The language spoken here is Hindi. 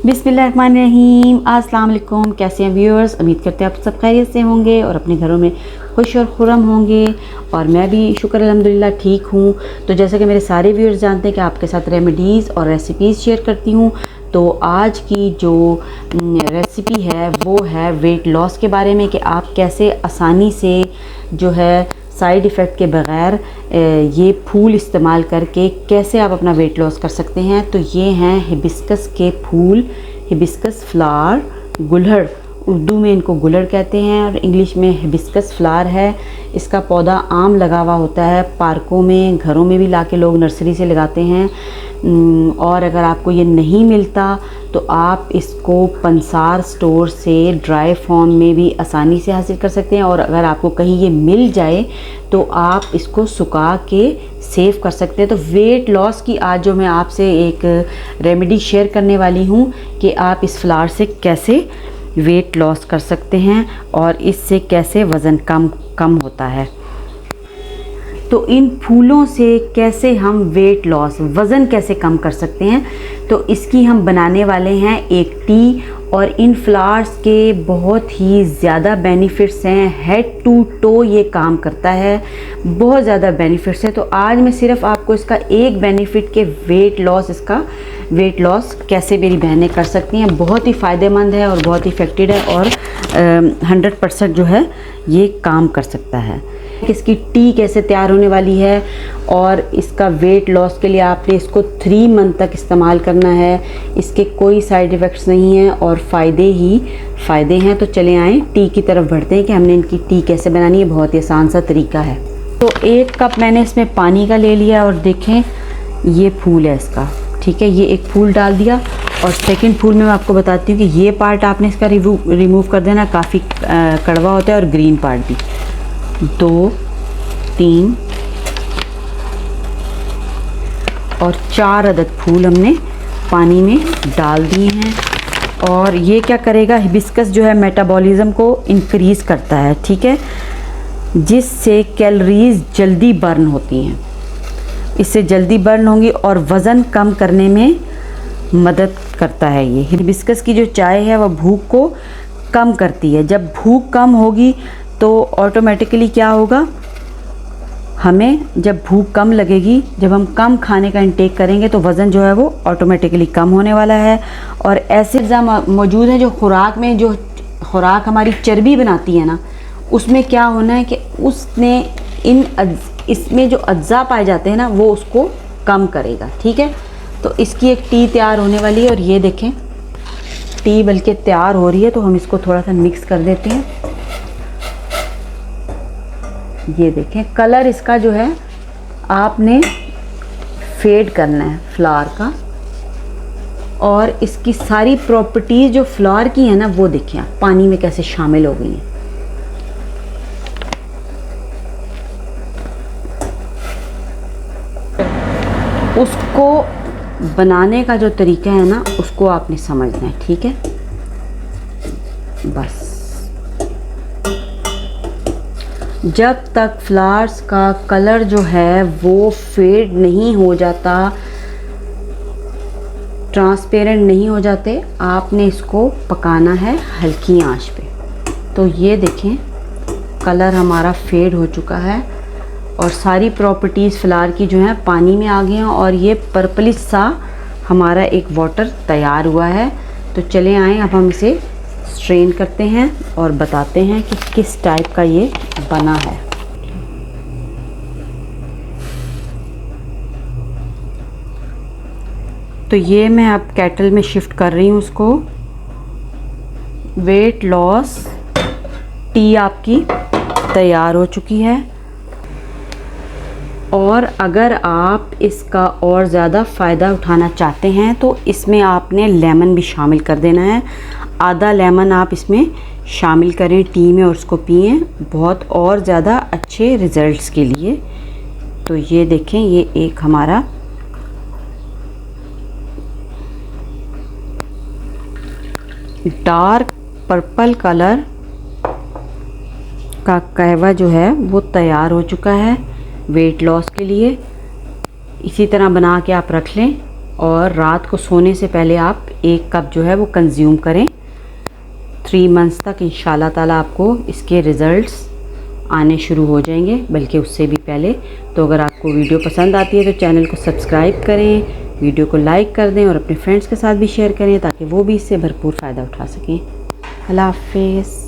बिस्मिल्लाहिर्रहमानिर्रहीम। अस्सलाम वालेकुम। कैसे हैं व्यूअर्स? उम्मीद करते हैं आप सब खैरियत से होंगे और अपने घरों में खुश और खुर्रम होंगे। और मैं भी शुक्र अल्हम्दुलिल्लाह ठीक हूँ। तो जैसा कि मेरे सारे व्यूअर्स जानते हैं कि आपके साथ रेमेडीज़ और रेसिपीज़ शेयर करती हूँ। तो आज की जो रेसिपी है वो है वेट लॉस के बारे में, कि आप कैसे आसानी से जो है साइड इफ़ेक्ट के बग़ैर ये फूल इस्तेमाल करके कैसे आप अपना वेट लॉस कर सकते हैं। तो ये हैं हिबिस्कस के फूल, हिबिस्कस फ्लावर, गुलहड़, उर्दू में इनको गुलहड़ कहते हैं और इंग्लिश में हिबिस्कस फ्लावर है। इसका पौधा आम लगा हुआ होता है, पार्कों में, घरों में भी लाके लोग नर्सरी से लगाते हैं। और अगर आपको ये नहीं मिलता तो आप इसको पंसार स्टोर से ड्राई फॉर्म में भी आसानी से हासिल कर सकते हैं। और अगर आपको कहीं ये मिल जाए तो आप इसको सुखा के सेव कर सकते हैं। तो वेट लॉस की आज जो मैं आपसे एक रेमेडी शेयर करने वाली हूँ कि आप इस फ्लावर से कैसे वेट लॉस कर सकते हैं और इससे कैसे वज़न कम होता है। तो इन फूलों से कैसे हम वेट लॉस, वज़न कैसे कम कर सकते हैं, तो इसकी हम बनाने वाले हैं एक टी। और इन फ्लावर्स के बहुत ही ज़्यादा बेनिफिट्स हैं, हेड टू टो ये काम करता है, बहुत ज़्यादा बेनिफिट्स है। तो आज मैं सिर्फ आपको इसका एक बेनिफिट के इसका वेट लॉस कैसे मेरी बहनें कर सकती हैं, बहुत ही फ़ायदेमंद है और बहुत ही इफ़ेक्टिव है और 100% जो है ये काम कर सकता है। इसकी टी कैसे तैयार होने वाली है और इसका वेट लॉस के लिए आपने इसको 3 मंथ तक इस्तेमाल करना है। इसके कोई साइड इफ़ेक्ट्स नहीं हैं और फ़ायदे ही फ़ायदे हैं। तो चले आएँ टी की तरफ बढ़ते हैं कि हमने इनकी टी कैसे बनानी है। बहुत ही आसान सा तरीका है। तो 1 कप मैंने इसमें पानी का ले लिया और देखें ये फूल है इसका, ठीक है। ये एक फूल डाल दिया और सेकंड फूल में मैं आपको बताती हूँ कि ये पार्ट आपने इसका रिमूव कर देना, काफ़ी कड़वा होता है, और ग्रीन पार्ट भी। 2, 3 और 4 अदद फूल हमने पानी में डाल दिए हैं। और ये क्या करेगा, हिबिस्कस जो है मेटाबॉलिज्म को इंक्रीज़ करता है, ठीक है, जिससे कैलोरीज जल्दी बर्न होती हैं, इससे जल्दी बर्न होंगी और वज़न कम करने में मदद करता है। ये हिबिस्कस की जो चाय है वह भूख को कम करती है। जब भूख कम होगी तो ऑटोमेटिकली क्या होगा, हमें जब भूख कम लगेगी, जब हम कम खाने का इंटेक करेंगे तो वज़न जो है वो ऑटोमेटिकली कम होने वाला है। और ऐसे अज़्ज़ा मौजूद हैं जो खुराक में, जो खुराक हमारी चर्बी बनाती है ना, उसमें क्या होना है कि उसने इसमें जो अज्जा पाए जाते हैं ना वो उसको कम करेगा, ठीक है। तो इसकी एक टी तैयार होने वाली है और ये देखें टी बल्कि तैयार हो रही है। तो हम इसको थोड़ा सा मिक्स कर देते हैं। ये देखें कलर इसका जो है आपने फेड करना है फ्लावर का, और इसकी सारी प्रॉपर्टीज़ जो फ्लावर की है ना वो देखें आप पानी में कैसे शामिल हो गई हैं। उसको बनाने का जो तरीका है ना उसको आपने समझना है, ठीक है। बस जब तक फ्लावर्स का कलर जो है वो फेड नहीं हो जाता, ट्रांसपेरेंट नहीं हो जाते, आपने इसको पकाना है हल्की आंच पे। तो ये देखें कलर हमारा फेड हो चुका है और सारी प्रॉपर्टीज़ फ्लावर की जो है पानी में आ गई हैं और ये पर्पलिश सा हमारा एक वाटर तैयार हुआ है। तो चले आएँ अब हम इसे स्ट्रेन करते हैं और बताते हैं कि किस टाइप का ये बना है। तो ये मैं अब केटल में शिफ्ट कर रही हूँ उसको। वेट लॉस टी आपकी तैयार हो चुकी है। और अगर आप इसका और ज़्यादा फ़ायदा उठाना चाहते हैं तो इसमें आपने लेमन भी शामिल कर देना है। आधा लेमन आप इसमें शामिल करें टी में और उसको पिएं, बहुत और ज़्यादा अच्छे रिज़ल्ट्स के लिए। तो ये देखें ये एक हमारा डार्क पर्पल कलर का कहवा जो है वो तैयार हो चुका है वेट लॉस के लिए। इसी तरह बना के आप रख लें और रात को सोने से पहले आप 1 कप जो है वो कंज्यूम करें। 3 मंथ्स तक इंशाल्लाह ताला आपको इसके रिज़ल्ट्स आने शुरू हो जाएंगे, बल्कि उससे भी पहले। तो अगर आपको वीडियो पसंद आती है तो चैनल को सब्सक्राइब करें, वीडियो को लाइक कर दें और अपने फ्रेंड्स के साथ भी शेयर करें ताकि वो भी इससे भरपूर फ़ायदा उठा सकें। अल्लाह हाफ़िज़।